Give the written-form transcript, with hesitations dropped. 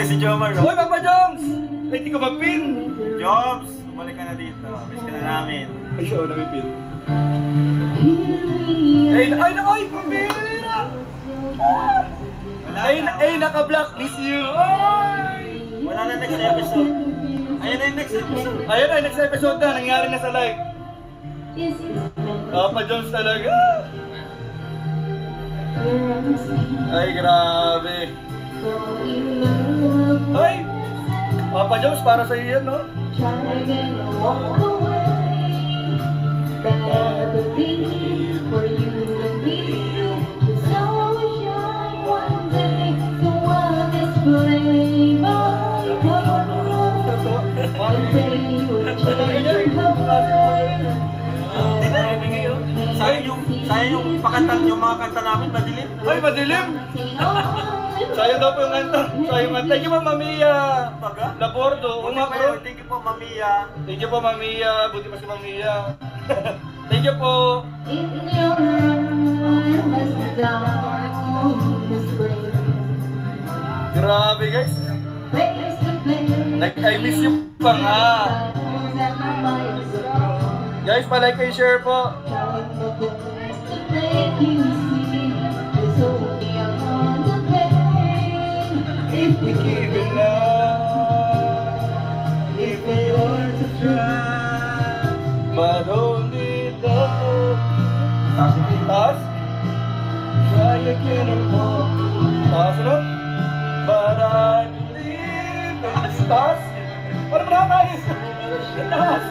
si Jomar. Hoy, Papa Joms! Ay, di ka mapin! Joms, bumalik ka na dito. Miss ka na namin. Ay, siya, namipin. Ay, pambira! Ay, naka-blacklist you! Ay! Wala na next episode. Ayan na yung next episode. Ayan na, next episode na. Nangyari na sa live. Papa Jones talaga. Ay, grabe. Ay! Papa Jones, para sa iyo yan, no? Sayang yung pakanta, yung mga kanta namin, madilim. Ay, madilim! Sayang daw po yung kanta. Sayang kanta. Thank you po, Mamiya. Baga? Labordo. Thank you po, Mamiya. Thank you po, Mamiya. Buti pa si Mamiya. Thank you po. Grabe, guys. I miss you pa nga. Guys, palike kayo, share po. If we keep it love, if we want to try, but only love. Taas? Try again or more. Taas na? But I believe. Taas? Parang nakakayos. Taas?